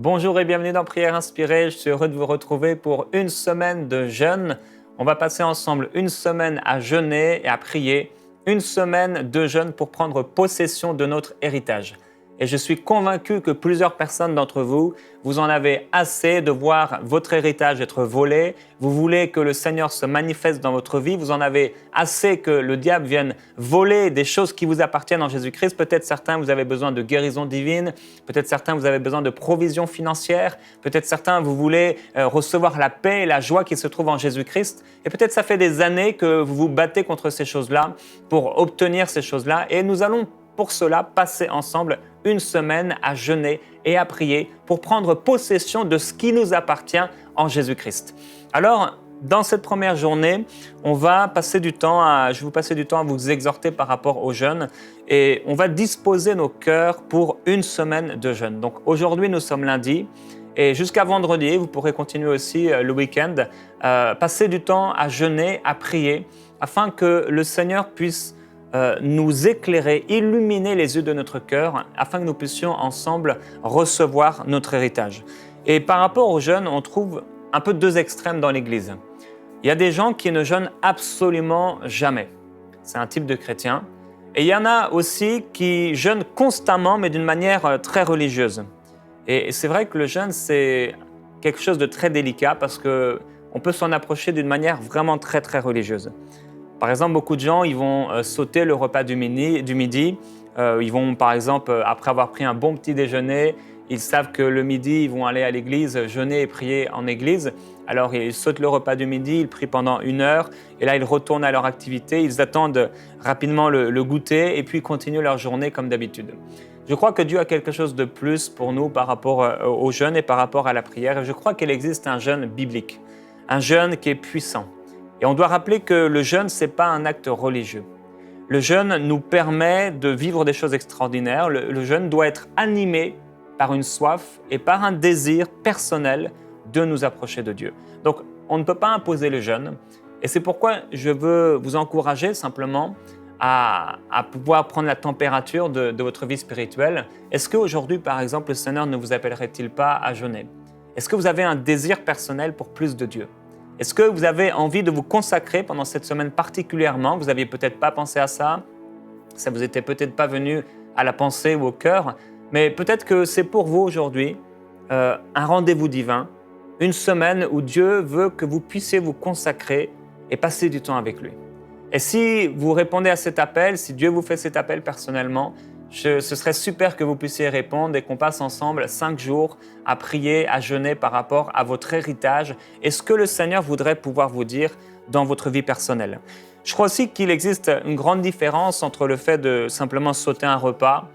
Bonjour et bienvenue dans Prière Inspirée. Je suis heureux de vous retrouver pour une semaine de jeûne. On va passer ensemble une semaine à jeûner et à prier, une semaine de jeûne pour prendre possession de notre héritage. Et je suis convaincu que plusieurs personnes d'entre vous, vous en avez assez de voir votre héritage être volé. Vous voulez que le Seigneur se manifeste dans votre vie. Vous en avez assez que le diable vienne voler des choses qui vous appartiennent en Jésus-Christ. Peut-être certains, vous avez besoin de guérison divine. Peut-être certains, vous avez besoin de provision financière. Peut-être certains, vous voulez recevoir la paix et la joie qui se trouvent en Jésus-Christ. Et peut-être ça fait des années que vous vous battez contre ces choses-là pour obtenir ces choses-là. Et nous allons pour cela passer ensemble une semaine à jeûner et à prier pour prendre possession de ce qui nous appartient en Jésus-Christ. Alors, dans cette première journée, je vais passer du temps à vous exhorter par rapport au jeûne et on va disposer nos cœurs pour une semaine de jeûne. Donc aujourd'hui, nous sommes lundi et jusqu'à vendredi, vous pourrez continuer aussi le week-end, passer du temps à jeûner, à prier, afin que le Seigneur puisse nous éclairer, illuminer les yeux de notre cœur afin que nous puissions ensemble recevoir notre héritage. Et par rapport au jeûne, on trouve un peu deux extrêmes dans l'Église. Il y a des gens qui ne jeûnent absolument jamais. C'est un type de chrétien. Et il y en a aussi qui jeûnent constamment, mais d'une manière très religieuse. Et c'est vrai que le jeûne, c'est quelque chose de très délicat parce qu'on peut s'en approcher d'une manière vraiment très, très religieuse. Par exemple, beaucoup de gens ils vont sauter le repas du midi. Ils vont, par exemple, après avoir pris un bon petit déjeuner, ils savent que le midi, ils vont aller à l'église, jeûner et prier en église. Alors, ils sautent le repas du midi, ils prient pendant 1 heure, et là, ils retournent à leur activité, ils attendent rapidement le goûter, et puis ils continuent leur journée comme d'habitude. Je crois que Dieu a quelque chose de plus pour nous par rapport au jeûne et par rapport à la prière, et je crois qu'il existe un jeûne biblique, un jeûne qui est puissant. Et on doit rappeler que le jeûne, ce n'est pas un acte religieux. Le jeûne nous permet de vivre des choses extraordinaires. Le jeûne doit être animé par une soif et par un désir personnel de nous approcher de Dieu. Donc, on ne peut pas imposer le jeûne. Et c'est pourquoi je veux vous encourager simplement à pouvoir prendre la température de votre vie spirituelle. Est-ce qu'aujourd'hui, par exemple, le Seigneur ne vous appellerait-il pas à jeûner? Est-ce que vous avez un désir personnel pour plus de Dieu? Est-ce que vous avez envie de vous consacrer pendant cette semaine particulièrement? Vous n'aviez peut-être pas pensé à ça, ça vous était peut-être pas venu à la pensée ou au cœur, mais peut-être que c'est pour vous aujourd'hui un rendez-vous divin, une semaine où Dieu veut que vous puissiez vous consacrer et passer du temps avec lui. Et si vous répondez à cet appel, si Dieu vous fait cet appel personnellement, ce serait super que vous puissiez répondre et qu'on passe ensemble 5 jours à prier, à jeûner par rapport à votre héritage et ce que le Seigneur voudrait pouvoir vous dire dans votre vie personnelle. Je crois aussi qu'il existe une grande différence entre le fait de simplement sauter un repas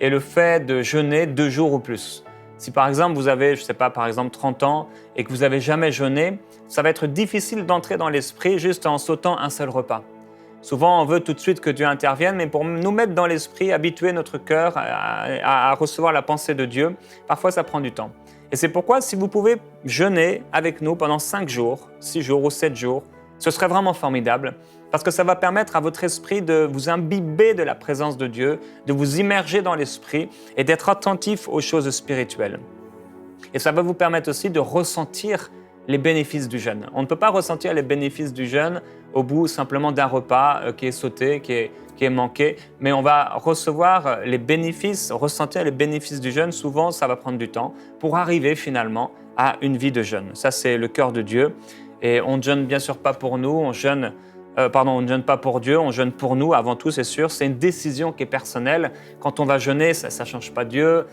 et le fait de jeûner 2 jours ou plus. Si par exemple vous avez, 30 ans et que vous n'avez jamais jeûné, ça va être difficile d'entrer dans l'esprit juste en sautant un seul repas. Souvent, on veut tout de suite que Dieu intervienne, mais pour nous mettre dans l'esprit, habituer notre cœur à recevoir la pensée de Dieu, parfois ça prend du temps. Et c'est pourquoi, si vous pouvez jeûner avec nous pendant 5 jours, 6 jours ou 7 jours, ce serait vraiment formidable, parce que ça va permettre à votre esprit de vous imbiber de la présence de Dieu, de vous immerger dans l'esprit et d'être attentif aux choses spirituelles. Et ça va vous permettre aussi de ressentir les bénéfices du jeûne. On ne peut pas ressentir les bénéfices du jeûne au bout simplement d'un repas qui est sauté, qui est manqué, mais on va ressentir les bénéfices du jeûne. Souvent, ça va prendre du temps pour arriver finalement à une vie de jeûne. Ça, c'est le cœur de Dieu. Et on ne jeûne bien sûr pas pour nous, on ne jeûne pas pour Dieu, on jeûne pour nous avant tout, c'est sûr. C'est une décision qui est personnelle. Quand on va jeûner, ça ne change pas Dieu,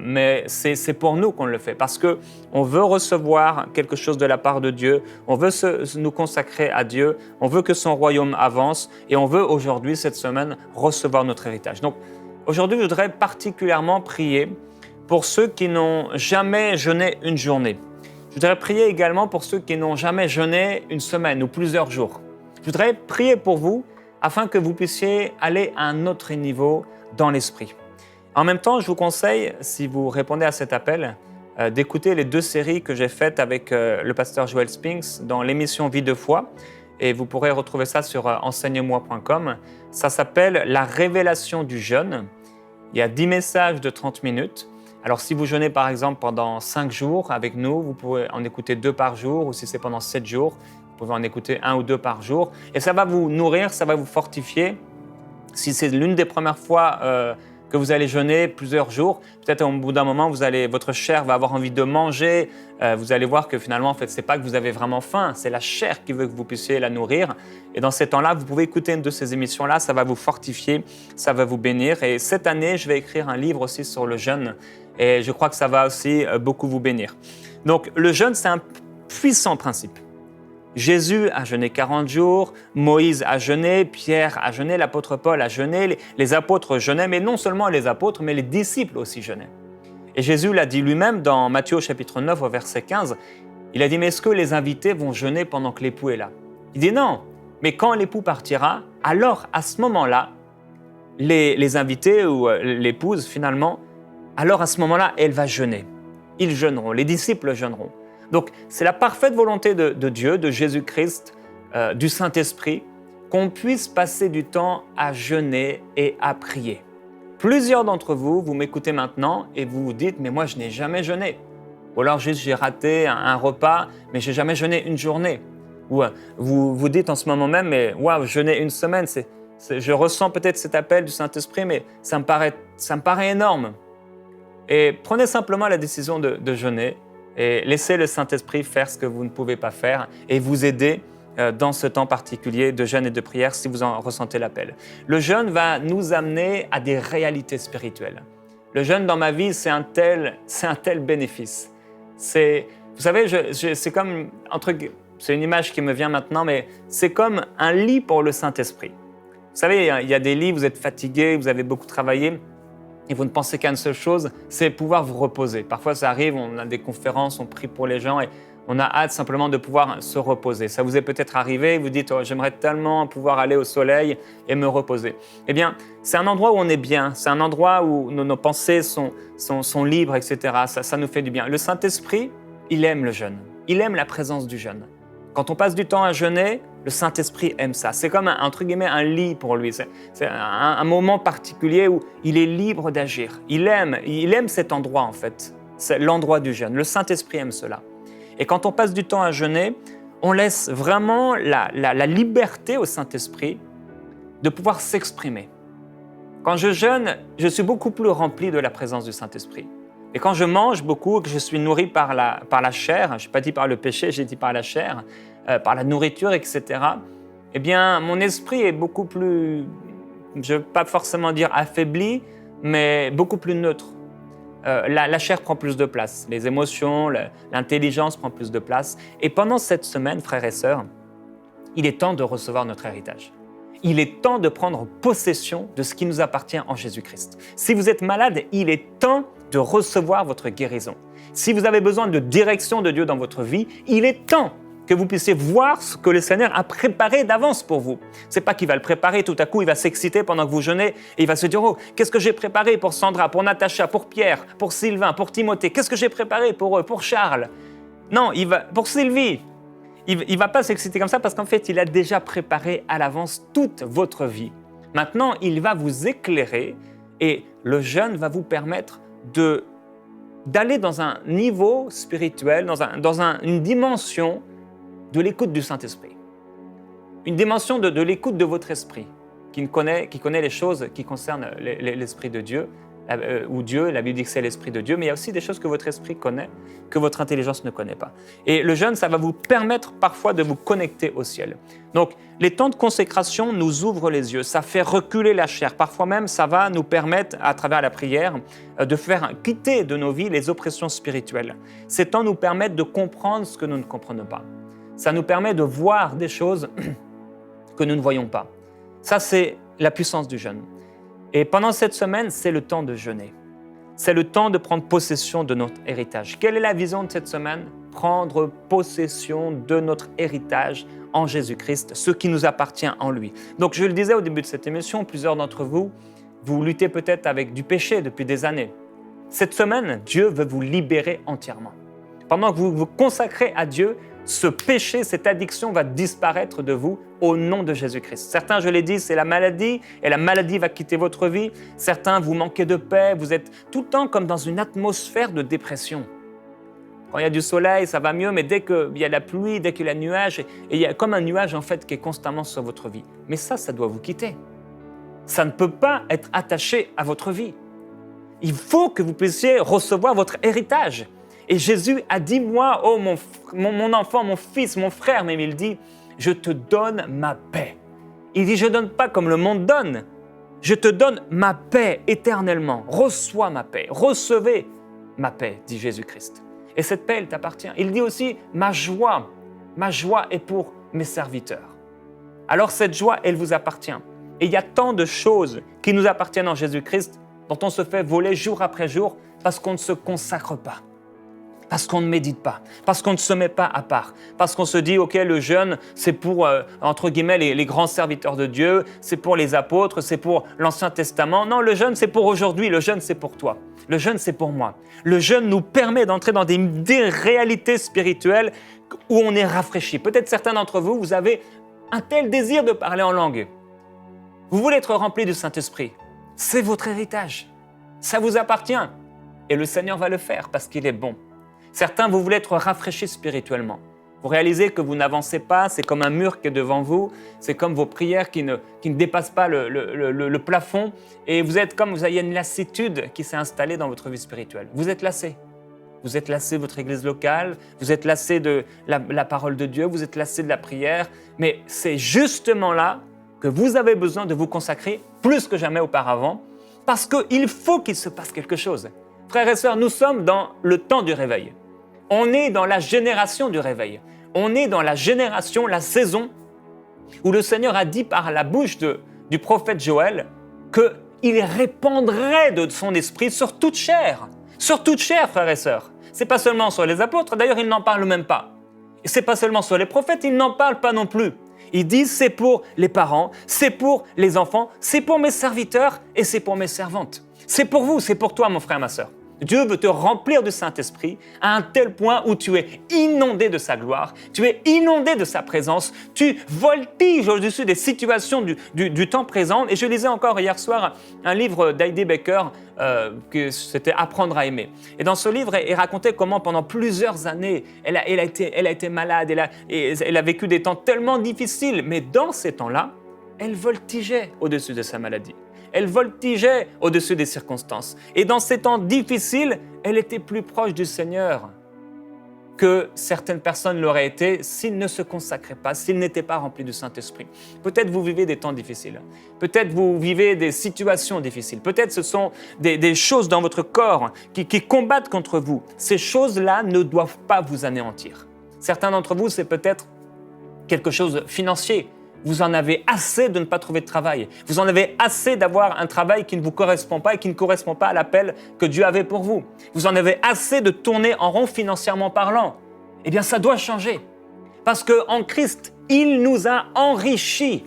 mais c'est pour nous qu'on le fait parce qu'on veut recevoir quelque chose de la part de Dieu, on veut nous consacrer à Dieu, on veut que son royaume avance et on veut aujourd'hui, cette semaine, recevoir notre héritage. Donc aujourd'hui, je voudrais particulièrement prier pour ceux qui n'ont jamais jeûné une journée. Je voudrais prier également pour ceux qui n'ont jamais jeûné une semaine ou plusieurs jours. Je voudrais prier pour vous afin que vous puissiez aller à un autre niveau dans l'esprit. En même temps, je vous conseille, si vous répondez à cet appel, d'écouter les 2 séries que j'ai faites avec le pasteur Joel Spinks dans l'émission Vie de foi. Et vous pourrez retrouver ça sur enseigne-moi.com. Ça s'appelle « La révélation du jeûne ». Il y a 10 messages de 30 minutes. Alors si vous jeûnez par exemple pendant 5 jours avec nous, vous pouvez en écouter 2 par jour, ou si c'est pendant 7 jours, vous pouvez en écouter 1 ou 2 par jour. Et ça va vous nourrir, ça va vous fortifier. Si c'est l'une des premières fois que vous allez jeûner plusieurs jours, peut-être au bout d'un moment, votre chair va avoir envie de manger. Vous allez voir que finalement, en fait, ce n'est pas que vous avez vraiment faim, c'est la chair qui veut que vous puissiez la nourrir. Et dans ces temps-là, vous pouvez écouter une de ces émissions-là, ça va vous fortifier, ça va vous bénir. Et cette année, je vais écrire un livre aussi sur le jeûne. Et je crois que ça va aussi beaucoup vous bénir. Donc, le jeûne, c'est un puissant principe. Jésus a jeûné 40 jours, Moïse a jeûné, Pierre a jeûné, l'apôtre Paul a jeûné, les apôtres jeûnaient, mais non seulement les apôtres, mais les disciples aussi jeûnaient. Et Jésus l'a dit lui-même dans Matthieu au chapitre 9 au verset 15, il a dit « Mais est-ce que les invités vont jeûner pendant que l'époux est là ?» Il dit « Non, mais quand l'époux partira, alors à ce moment-là, les invités ou l'épouse finalement, alors à ce moment-là, elle va jeûner. Ils jeûneront, les disciples jeûneront. » Donc, c'est la parfaite volonté de Dieu, de Jésus-Christ, du Saint-Esprit, qu'on puisse passer du temps à jeûner et à prier. Plusieurs d'entre vous, vous m'écoutez maintenant et vous vous dites « Mais moi, je n'ai jamais jeûné. » Ou alors juste « J'ai raté un repas, mais je n'ai jamais jeûné une journée. » Ou vous vous dites en ce moment même « Mais waouh, jeûner une semaine, je ressens peut-être cet appel du Saint-Esprit, mais ça me paraît énorme. » Et prenez simplement la décision de jeûner et laissez le Saint-Esprit faire ce que vous ne pouvez pas faire et vous aider dans ce temps particulier de jeûne et de prière si vous en ressentez l'appel. Le jeûne va nous amener à des réalités spirituelles. Le jeûne dans ma vie, c'est un tel bénéfice. Vous savez, c'est comme un truc, c'est une image qui me vient maintenant, mais c'est comme un lit pour le Saint-Esprit. Vous savez, il y a des lits, vous êtes fatigué, vous avez beaucoup travaillé, et vous ne pensez qu'à une seule chose, c'est pouvoir vous reposer. Parfois, ça arrive, on a des conférences, on prie pour les gens et on a hâte simplement de pouvoir se reposer. Ça vous est peut-être arrivé, vous dites oh, « j'aimerais tellement pouvoir aller au soleil et me reposer ». Eh bien, c'est un endroit où on est bien, c'est un endroit où nos pensées sont libres, etc. Ça nous fait du bien. Le Saint-Esprit, il aime le jeûne, il aime la présence du jeûne. Quand on passe du temps à jeûner, le Saint-Esprit aime ça. C'est comme entre guillemets un lit pour lui. C'est un moment particulier où il est libre d'agir. Il aime cet endroit en fait. C'est l'endroit du jeûne. Le Saint-Esprit aime cela. Et quand on passe du temps à jeûner, on laisse vraiment la liberté au Saint-Esprit de pouvoir s'exprimer. Quand je jeûne, je suis beaucoup plus rempli de la présence du Saint-Esprit. Et quand je mange beaucoup, que je suis nourri par la chair, je n'ai pas dit par le péché, j'ai dit par la chair, par la nourriture, etc., eh bien, mon esprit est beaucoup plus, je ne veux pas forcément dire affaibli, mais beaucoup plus neutre. La chair prend plus de place, les émotions, l'intelligence prend plus de place. Et pendant cette semaine, frères et sœurs, il est temps de recevoir notre héritage. Il est temps de prendre possession de ce qui nous appartient en Jésus-Christ. Si vous êtes malade, il est temps de recevoir votre guérison. Si vous avez besoin de direction de Dieu dans votre vie, il est temps que vous puissiez voir ce que le Seigneur a préparé d'avance pour vous. Ce n'est pas qu'il va le préparer, tout à coup il va s'exciter pendant que vous jeûnez et il va se dire « Oh, qu'est-ce que j'ai préparé pour Sandra, pour Natacha, pour Pierre, pour Sylvain, pour Timothée? Qu'est-ce que j'ai préparé pour eux, pour Charles ?» Non, pour Sylvie. Il ne va pas s'exciter comme ça parce qu'en fait, il a déjà préparé à l'avance toute votre vie. Maintenant, il va vous éclairer et le jeûne va vous permettre d'aller dans un niveau spirituel, dans une dimension de l'écoute du Saint-Esprit. Une dimension de l'écoute de votre esprit qui connaît les choses qui concernent l'Esprit de Dieu, ou Dieu, la Bible dit que c'est l'Esprit de Dieu, mais il y a aussi des choses que votre esprit connaît, que votre intelligence ne connaît pas. Et le jeûne, ça va vous permettre parfois de vous connecter au ciel. Donc, les temps de consécration nous ouvrent les yeux, ça fait reculer la chair. Parfois même, ça va nous permettre, à travers la prière, de faire quitter de nos vies les oppressions spirituelles. Ces temps nous permettent de comprendre ce que nous ne comprenons pas. Ça nous permet de voir des choses que nous ne voyons pas. Ça, c'est la puissance du jeûne. Et pendant cette semaine, c'est le temps de jeûner. C'est le temps de prendre possession de notre héritage. Quelle est la vision de cette semaine? Prendre possession de notre héritage en Jésus-Christ, ce qui nous appartient en lui. Donc, je le disais au début de cette émission, plusieurs d'entre vous, vous luttez peut-être avec du péché depuis des années. Cette semaine, Dieu veut vous libérer entièrement. Pendant que vous vous consacrez à Dieu, ce péché, cette addiction va disparaître de vous au nom de Jésus-Christ. Certains, je l'ai dit, c'est la maladie et la maladie va quitter votre vie. Certains, vous manquez de paix, vous êtes tout le temps comme dans une atmosphère de dépression. Quand il y a du soleil, ça va mieux, mais dès qu'il y a la pluie, dès qu'il y a le nuage, et il y a comme un nuage en fait qui est constamment sur votre vie. Mais ça doit vous quitter. Ça ne peut pas être attaché à votre vie. Il faut que vous puissiez recevoir votre héritage. Et Jésus a dit, moi, oh mon enfant, mon fils, mon frère, même il dit, je te donne ma paix. Il dit, je ne donne pas comme le monde donne. Je te donne ma paix éternellement. Reçois ma paix. Recevez ma paix, dit Jésus-Christ. Et cette paix, elle t'appartient. Il dit aussi, ma joie est pour mes serviteurs. Alors cette joie, elle vous appartient. Et il y a tant de choses qui nous appartiennent en Jésus-Christ, dont on se fait voler jour après jour parce qu'on ne se consacre pas, parce qu'on ne médite pas, parce qu'on ne se met pas à part, parce qu'on se dit, OK, le jeûne, c'est pour, entre guillemets, les grands serviteurs de Dieu, c'est pour les apôtres, c'est pour l'Ancien Testament. Non, le jeûne, c'est pour aujourd'hui, le jeûne, c'est pour toi. Le jeûne, c'est pour moi. Le jeûne nous permet d'entrer dans des réalités spirituelles où on est rafraîchi. Peut-être certains d'entre vous, vous avez un tel désir de parler en langue. Vous voulez être rempli du Saint-Esprit. C'est votre héritage. Ça vous appartient. Et le Seigneur va le faire parce qu'il est bon. Certains, vous voulez être rafraîchis spirituellement. Vous réalisez que vous n'avancez pas, c'est comme un mur qui est devant vous, c'est comme vos prières qui ne dépassent pas le plafond, et vous êtes comme, vous avez une lassitude qui s'est installée dans votre vie spirituelle. Vous êtes lassé. Vous êtes lassé de votre église locale, vous êtes lassé de la parole de Dieu, vous êtes lassé de la prière, mais c'est justement là que vous avez besoin de vous consacrer plus que jamais auparavant, parce qu'il faut qu'il se passe quelque chose. Frères et sœurs, nous sommes dans le temps du réveil. On est dans la génération du réveil. On est dans la génération, la saison, où le Seigneur a dit par la bouche du prophète Joël qu'il répandrait de son esprit sur toute chair. Sur toute chair, frères et sœurs. Ce n'est pas seulement sur les apôtres, d'ailleurs, il n'en parle même pas. Et ce n'est pas seulement sur les prophètes, il n'en parle pas non plus. Il dit, c'est pour les parents, c'est pour les enfants, c'est pour mes serviteurs et c'est pour mes servantes. C'est pour vous, c'est pour toi, mon frère, ma sœur. Dieu veut te remplir du Saint-Esprit à un tel point où tu es inondé de sa gloire, tu es inondé de sa présence, tu voltiges au-dessus des situations du temps présent. Et je lisais encore hier soir un livre d'Heidi Baker, que c'était « Apprendre à aimer ». Et dans ce livre, elle racontait comment pendant plusieurs années, elle a été malade, elle a vécu des temps tellement difficiles, mais dans ces temps-là, elle voltigeait au-dessus de sa maladie. Elle voltigeait au-dessus des circonstances. Et dans ces temps difficiles, elle était plus proche du Seigneur que certaines personnes l'auraient été s'ils ne se consacraient pas, s'ils n'étaient pas remplis du Saint-Esprit. Peut-être vous vivez des temps difficiles. Peut-être vous vivez des situations difficiles. Peut-être ce sont des choses dans votre corps qui combattent contre vous. Ces choses-là ne doivent pas vous anéantir. Certains d'entre vous, c'est peut-être quelque chose de financier. Vous en avez assez de ne pas trouver de travail. Vous en avez assez d'avoir un travail qui ne vous correspond pas et qui ne correspond pas à l'appel que Dieu avait pour vous. Vous en avez assez de tourner en rond financièrement parlant. Eh bien, ça doit changer. Parce qu'en Christ, il nous a enrichis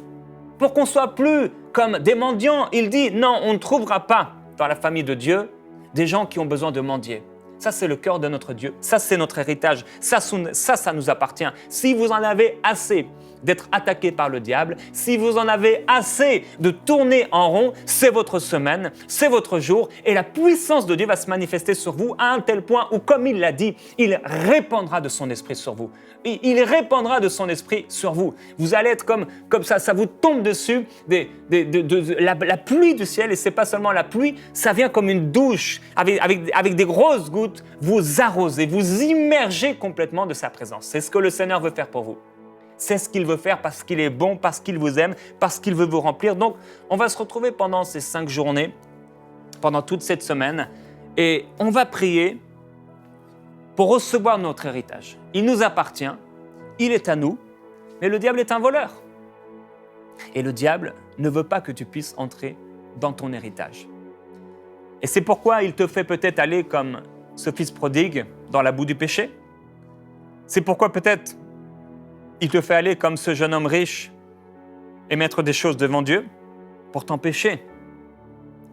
pour qu'on ne soit plus comme des mendiants. Il dit, non, on ne trouvera pas dans la famille de Dieu des gens qui ont besoin de mendier. Ça, c'est le cœur de notre Dieu. Ça, c'est notre héritage. Ça nous appartient. Si vous en avez assez d'être attaqué par le diable, si vous en avez assez de tourner en rond, c'est votre semaine, c'est votre jour, et la puissance de Dieu va se manifester sur vous à un tel point où, comme il l'a dit, il répandra de son esprit sur vous. Il répandra de son esprit sur vous. Vous allez être comme ça, ça vous tombe dessus, la pluie du ciel, et c'est pas seulement la pluie, ça vient comme une douche, avec des grosses gouttes, vous arrosez, vous immergez complètement de sa présence. C'est ce que le Seigneur veut faire pour vous. C'est ce qu'il veut faire parce qu'il est bon, parce qu'il vous aime, parce qu'il veut vous remplir. Donc, on va se retrouver pendant ces 5 journées, pendant toute cette semaine, et on va prier pour recevoir notre héritage. Il nous appartient, il est à nous, mais le diable est un voleur. Et le diable ne veut pas que tu puisses entrer dans ton héritage. Et c'est pourquoi il te fait peut-être aller comme ce fils prodigue dans la boue du péché. C'est pourquoi peut-être il te fait aller comme ce jeune homme riche et mettre des choses devant Dieu pour t'empêcher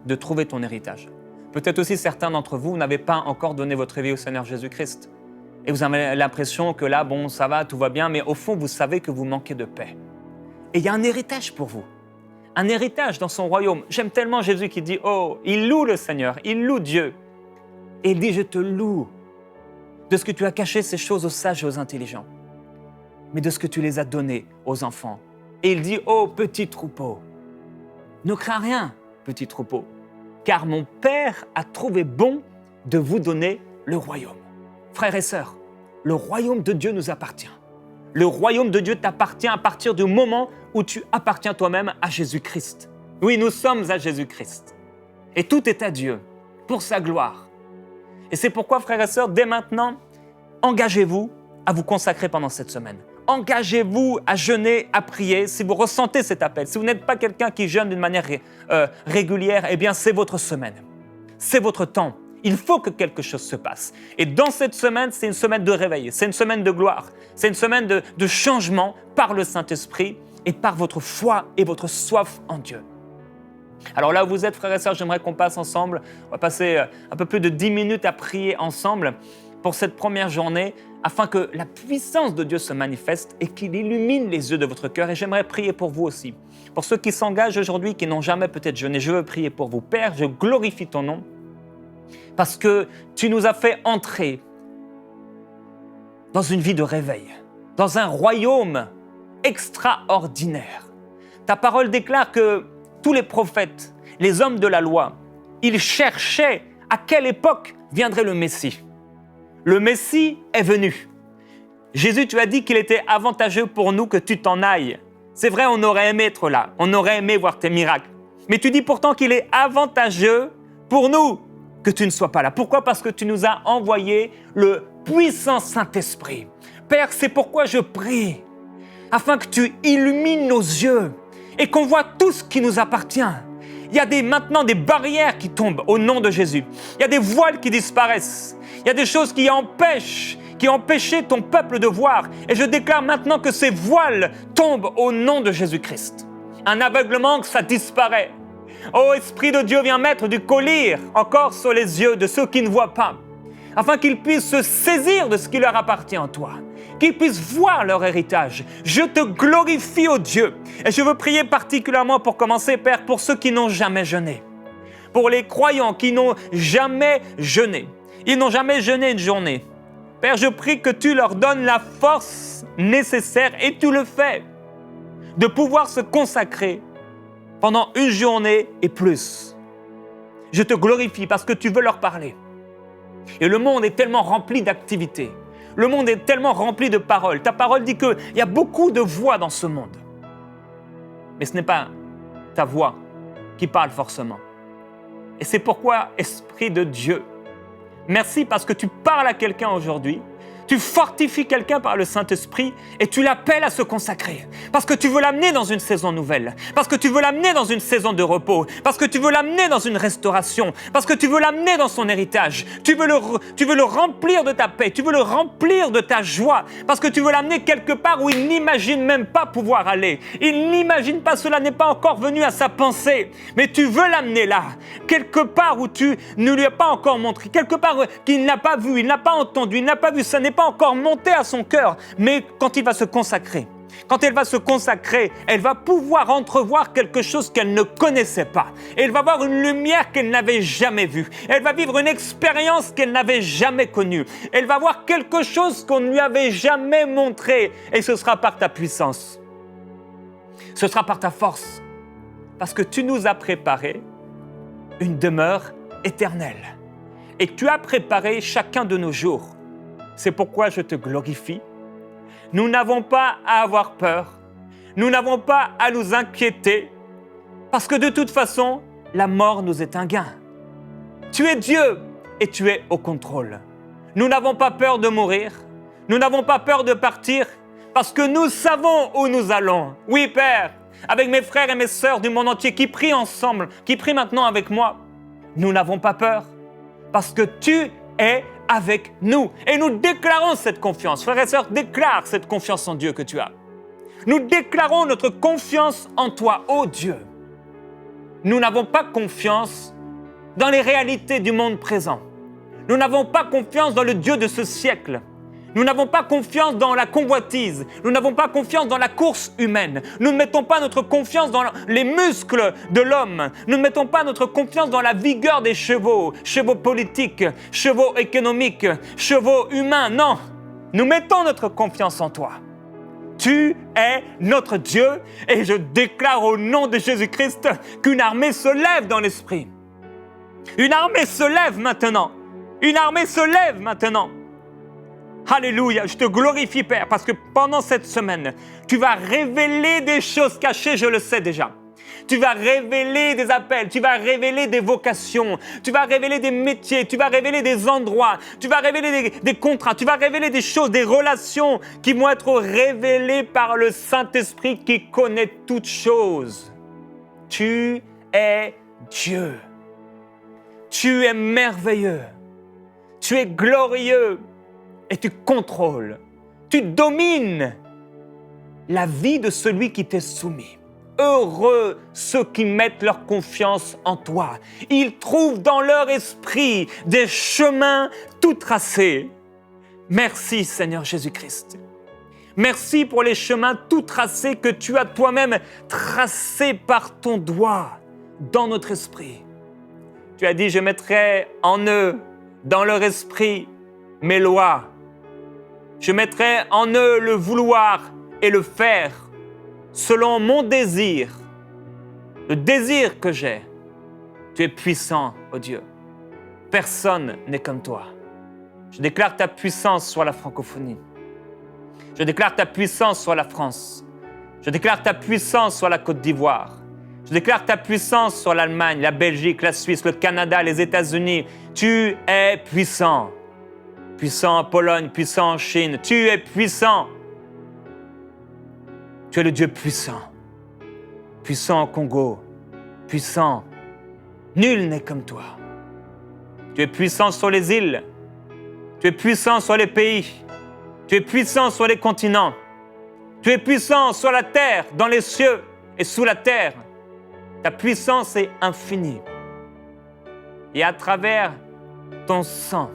de trouver ton héritage. Peut-être aussi certains d'entre vous n'avez pas encore donné votre vie au Seigneur Jésus-Christ. Et vous avez l'impression que là, bon, ça va, tout va bien, mais au fond, vous savez que vous manquez de paix. Et il y a un héritage pour vous. Un héritage dans son royaume. J'aime tellement Jésus qui dit, oh, il loue le Seigneur, il loue Dieu. Et il dit, je te loue de ce que tu as caché ces choses aux sages et aux intelligents, mais de ce que tu les as données aux enfants. Et il dit, oh, petit troupeau, ne crains rien, petit troupeau, car mon Père a trouvé bon de vous donner le royaume. Frères et sœurs, le royaume de Dieu nous appartient. Le royaume de Dieu t'appartient à partir du moment où tu appartiens toi-même à Jésus-Christ. Oui, nous sommes à Jésus-Christ. Et tout est à Dieu, pour sa gloire. Et c'est pourquoi, frères et sœurs, dès maintenant, engagez-vous à vous consacrer pendant cette semaine. Engagez-vous à jeûner, à prier, si vous ressentez cet appel. Si vous n'êtes pas quelqu'un qui jeûne d'une manière régulière, eh bien, c'est votre semaine. C'est votre temps. Il faut que quelque chose se passe. Et dans cette semaine, c'est une semaine de réveil, c'est une semaine de gloire, c'est une semaine de changement par le Saint-Esprit et par votre foi et votre soif en Dieu. Alors là où vous êtes, frères et sœurs, j'aimerais qu'on passe ensemble. On va passer un peu plus de 10 minutes à prier ensemble pour cette première journée, afin que la puissance de Dieu se manifeste et qu'il illumine les yeux de votre cœur. Et j'aimerais prier pour vous aussi. Pour ceux qui s'engagent aujourd'hui, qui n'ont jamais peut-être jeûné, je veux prier pour vous. Père, je glorifie ton nom parce que tu nous as fait entrer dans une vie de réveil, dans un royaume extraordinaire. Ta parole déclare que tous les prophètes, les hommes de la loi, ils cherchaient à quelle époque viendrait le Messie. Le Messie est venu. Jésus, tu as dit qu'il était avantageux pour nous que tu t'en ailles. C'est vrai, on aurait aimé être là, on aurait aimé voir tes miracles. Mais tu dis pourtant qu'il est avantageux pour nous que tu ne sois pas là. Pourquoi ? Parce que tu nous as envoyé le puissant Saint-Esprit. Père, c'est pourquoi je prie, afin que tu illumines nos yeux et qu'on voit tout ce qui nous appartient. Il y a maintenant des barrières qui tombent au nom de Jésus. Il y a des voiles qui disparaissent. Il y a des choses qui empêchaient ton peuple de voir. Et je déclare maintenant que ces voiles tombent au nom de Jésus-Christ. Un aveuglement, que ça disparaît. Oh, Esprit de Dieu, viens mettre du collyre encore sur les yeux de ceux qui ne voient pas, afin qu'ils puissent se saisir de ce qui leur appartient en toi, qu'ils puissent voir leur héritage. Je te glorifie, ô Dieu, et je veux prier particulièrement pour commencer, Père, pour ceux qui n'ont jamais jeûné, pour les croyants qui n'ont jamais jeûné. Ils n'ont jamais jeûné une journée. Père, je prie que tu leur donnes la force nécessaire, et tu le fais, de pouvoir se consacrer pendant une journée et plus. Je te glorifie parce que tu veux leur parler. Et le monde est tellement rempli d'activités. Le monde est tellement rempli de paroles. Ta parole dit qu'il y a beaucoup de voix dans ce monde. Mais ce n'est pas ta voix qui parle forcément. Et c'est pourquoi, Esprit de Dieu, merci parce que tu parles à quelqu'un aujourd'hui. Tu fortifies quelqu'un par le Saint-Esprit et tu l'appelles à se consacrer. Parce que tu veux l'amener dans une saison nouvelle. Parce que tu veux l'amener dans une saison de repos. Parce que tu veux l'amener dans une restauration. Parce que tu veux l'amener dans son héritage. Tu veux le remplir de ta paix. Tu veux le remplir de ta joie. Parce que tu veux l'amener quelque part où il n'imagine même pas pouvoir aller. Il n'imagine pas, cela n'est pas encore venu à sa pensée. Mais tu veux l'amener là. Quelque part où tu ne lui as pas encore montré. Quelque part qu'il n'a pas vu, il n'a pas entendu, il n'a pas vu. Ça n'est pas encore monté à son cœur, mais quand il va se consacrer, quand elle va se consacrer, elle va pouvoir entrevoir quelque chose qu'elle ne connaissait pas. Elle va voir une lumière qu'elle n'avait jamais vue. Elle va vivre une expérience qu'elle n'avait jamais connue. Elle va voir quelque chose qu'on ne lui avait jamais montré. Et ce sera par ta puissance. Ce sera par ta force. Parce que tu nous as préparé une demeure éternelle. Et tu as préparé chacun de nos jours. C'est pourquoi je te glorifie. Nous n'avons pas à avoir peur. Nous n'avons pas à nous inquiéter. Parce que de toute façon, la mort nous est un gain. Tu es Dieu et tu es au contrôle. Nous n'avons pas peur de mourir. Nous n'avons pas peur de partir parce que nous savons où nous allons. Oui, Père, avec mes frères et mes sœurs du monde entier qui prient ensemble, qui prient maintenant avec moi, nous n'avons pas peur parce que tu es avec nous. Et nous déclarons cette confiance. Frères et sœurs, déclare cette confiance en Dieu que tu as. Nous déclarons notre confiance en toi, ô Dieu. Nous n'avons pas confiance dans les réalités du monde présent. Nous n'avons pas confiance dans le Dieu de ce siècle. Nous n'avons pas confiance dans la convoitise. Nous n'avons pas confiance dans la course humaine. Nous ne mettons pas notre confiance dans les muscles de l'homme. Nous ne mettons pas notre confiance dans la vigueur des chevaux, chevaux politiques, chevaux économiques, chevaux humains. Non, nous mettons notre confiance en toi. Tu es notre Dieu et je déclare au nom de Jésus-Christ qu'une armée se lève dans l'esprit. Une armée se lève maintenant. Une armée se lève maintenant. Alléluia, je te glorifie Père parce que pendant cette semaine, tu vas révéler des choses cachées, je le sais déjà. Tu vas révéler des appels, tu vas révéler des vocations, tu vas révéler des métiers, tu vas révéler des endroits, tu vas révéler des contrats, tu vas révéler des choses, des relations qui vont être révélées par le Saint-Esprit qui connaît toutes choses. Tu es Dieu. Tu es merveilleux. Tu es glorieux. Et tu contrôles, tu domines la vie de celui qui t'est soumis. Heureux ceux qui mettent leur confiance en toi. Ils trouvent dans leur esprit des chemins tout tracés. Merci Seigneur Jésus-Christ. Merci pour les chemins tout tracés que tu as toi-même tracés par ton doigt dans notre esprit. Tu as dit, je mettrai en eux, dans leur esprit, mes lois. Je mettrai en eux le vouloir et le faire selon mon désir, le désir que j'ai. Tu es puissant, ô Dieu. Personne n'est comme toi. Je déclare ta puissance sur la francophonie. Je déclare ta puissance sur la France. Je déclare ta puissance sur la Côte d'Ivoire. Je déclare ta puissance sur l'Allemagne, la Belgique, la Suisse, le Canada, les États-Unis. Tu es puissant. Puissant en Pologne, puissant en Chine. Tu es puissant. Tu es le Dieu puissant. Puissant au Congo. Puissant. Nul n'est comme toi. Tu es puissant sur les îles. Tu es puissant sur les pays. Tu es puissant sur les continents. Tu es puissant sur la terre, dans les cieux et sous la terre. Ta puissance est infinie. Et à travers ton sang,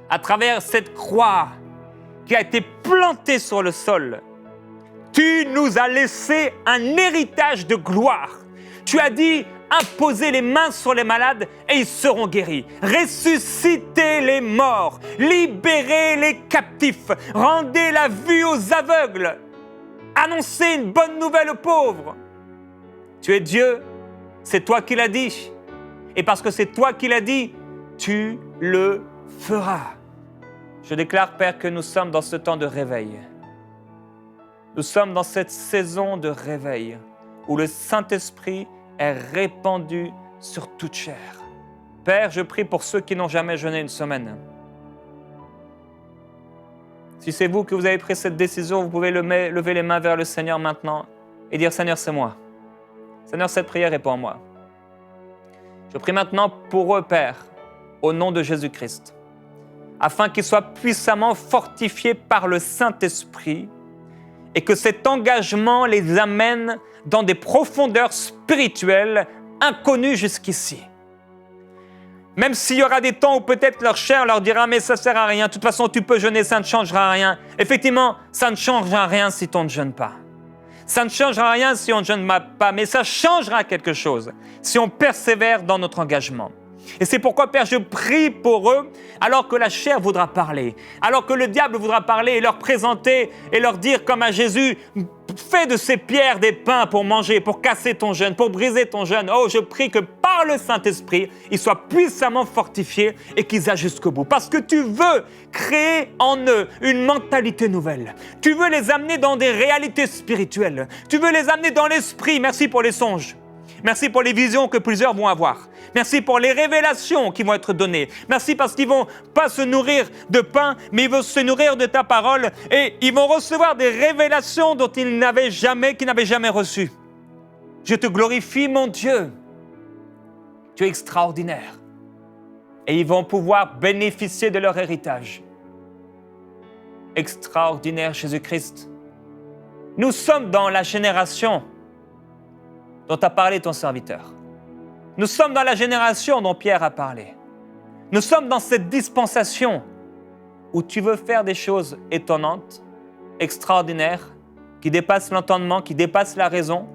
à travers cette croix qui a été plantée sur le sol, tu nous as laissé un héritage de gloire. Tu as dit, imposez les mains sur les malades et ils seront guéris. Ressuscitez les morts, libérez les captifs, rendez la vue aux aveugles, annoncez une bonne nouvelle aux pauvres. Tu es Dieu, c'est toi qui l'as dit. Et parce que c'est toi qui l'as dit, tu le feras. Je déclare, Père, que nous sommes dans ce temps de réveil. Nous sommes dans cette saison de réveil où le Saint-Esprit est répandu sur toute chair. Père, je prie pour ceux qui n'ont jamais jeûné une semaine. Si c'est vous que vous avez pris cette décision, vous pouvez lever les mains vers le Seigneur maintenant et dire, Seigneur, c'est moi. Seigneur, cette prière est pour moi. Je prie maintenant pour eux, Père, au nom de Jésus-Christ, afin qu'ils soient puissamment fortifiés par le Saint-Esprit et que cet engagement les amène dans des profondeurs spirituelles inconnues jusqu'ici. Même s'il y aura des temps où peut-être leur chair leur dira « mais ça ne sert à rien, de toute façon tu peux jeûner, ça ne changera rien ». Effectivement, ça ne changera rien si on ne jeûne pas. Ça ne changera rien si on ne jeûne pas, mais ça changera quelque chose si on persévère dans notre engagement. Et c'est pourquoi, Père, je prie pour eux, alors que la chair voudra parler, alors que le diable voudra parler et leur présenter et leur dire comme à Jésus, fais de ces pierres des pains pour manger, pour casser ton jeûne, pour briser ton jeûne. Oh, je prie que par le Saint-Esprit, ils soient puissamment fortifiés et qu'ils aillent jusqu'au bout. Parce que tu veux créer en eux une mentalité nouvelle. Tu veux les amener dans des réalités spirituelles. Tu veux les amener dans l'esprit. Merci pour les songes. Merci pour les visions que plusieurs vont avoir. Merci pour les révélations qui vont être données. Merci parce qu'ils ne vont pas se nourrir de pain, mais ils vont se nourrir de ta parole et ils vont recevoir des révélations dont qu'ils n'avaient jamais reçues. Je te glorifie, mon Dieu. Tu es extraordinaire. Et ils vont pouvoir bénéficier de leur héritage. Extraordinaire, Jésus-Christ. Nous sommes dans la génération dont a parlé ton serviteur. Nous sommes dans la génération dont Pierre a parlé. Nous sommes dans cette dispensation où tu veux faire des choses étonnantes, extraordinaires, qui dépassent l'entendement, qui dépassent la raison,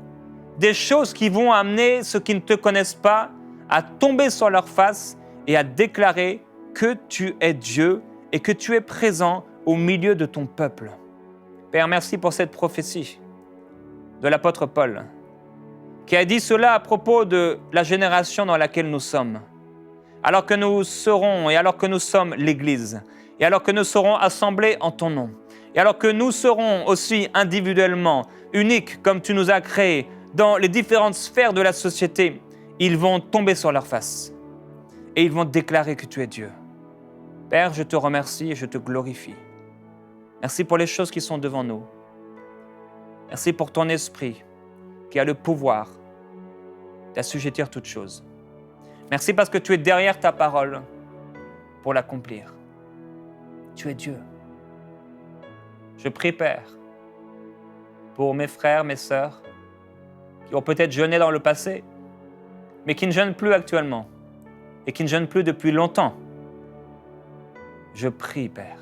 des choses qui vont amener ceux qui ne te connaissent pas à tomber sur leur face et à déclarer que tu es Dieu et que tu es présent au milieu de ton peuple. Père, merci pour cette prophétie de l'apôtre Paul, qui a dit cela à propos de la génération dans laquelle nous sommes. Alors que nous serons et alors que nous sommes l'Église, et alors que nous serons assemblés en ton nom, et alors que nous serons aussi individuellement uniques comme tu nous as créés dans les différentes sphères de la société, ils vont tomber sur leur face et ils vont déclarer que tu es Dieu. Père, je te remercie et je te glorifie. Merci pour les choses qui sont devant nous. Merci pour ton esprit qui a le pouvoir d'assujettir toutes choses. Merci parce que tu es derrière ta parole pour l'accomplir. Tu es Dieu. Je prie, Père, pour mes frères, mes sœurs, qui ont peut-être jeûné dans le passé, mais qui ne jeûnent plus actuellement et qui ne jeûnent plus depuis longtemps. Je prie, Père,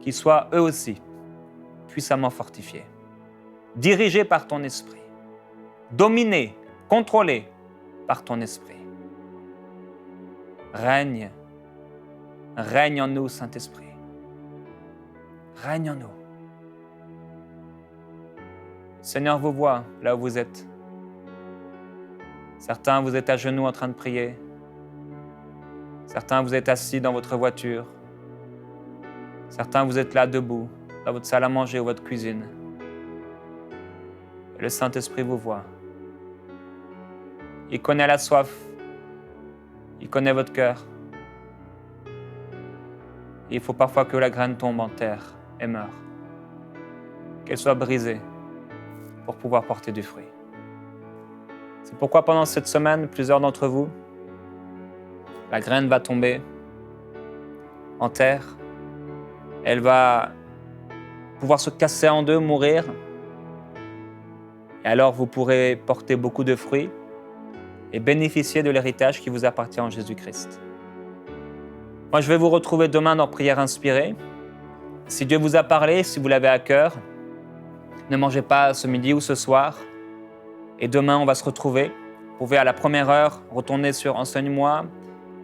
qu'ils soient eux aussi puissamment fortifiés, dirigés par ton esprit, dominés, contrôlés par ton esprit. Règne en nous, Saint-Esprit. Règne en nous. Seigneur vous voit là où vous êtes. Certains, vous êtes à genoux en train de prier. Certains, vous êtes assis dans votre voiture. Certains, vous êtes là debout, dans votre salle à manger ou votre cuisine. Et le Saint-Esprit vous voit. Il connaît la soif. Il connaît votre cœur. Et il faut parfois que la graine tombe en terre et meure. Qu'elle soit brisée pour pouvoir porter du fruit. C'est pourquoi pendant cette semaine, plusieurs d'entre vous, la graine va tomber en terre. Elle va pouvoir se casser en deux, mourir. Et alors vous pourrez porter beaucoup de fruits et bénéficier de l'héritage qui vous appartient en Jésus-Christ. Moi, je vais vous retrouver demain dans Prière inspirée. Si Dieu vous a parlé, si vous l'avez à cœur, ne mangez pas ce midi ou ce soir. Et demain, on va se retrouver. Vous pouvez à la première heure retourner sur Enseigne-moi,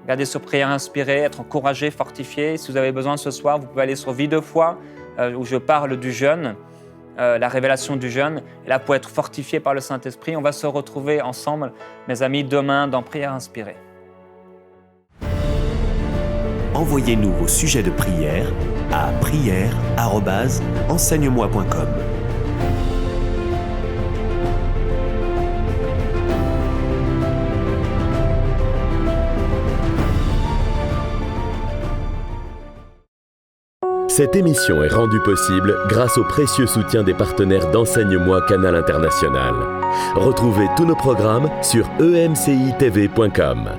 regarder sur Prière inspirée, être encouragé, fortifié. Si vous avez besoin ce soir, vous pouvez aller sur Vie de foi, où je parle du jeûne, la révélation du jeûne. Et là, pour être fortifié par le Saint-Esprit, on va se retrouver ensemble, mes amis, demain dans Prière inspirée. Envoyez-nous vos sujets de prière à prière@enseigne-moi.com. Cette émission est rendue possible grâce au précieux soutien des partenaires d'Enseigne-moi Canal International. Retrouvez tous nos programmes sur emcitv.com.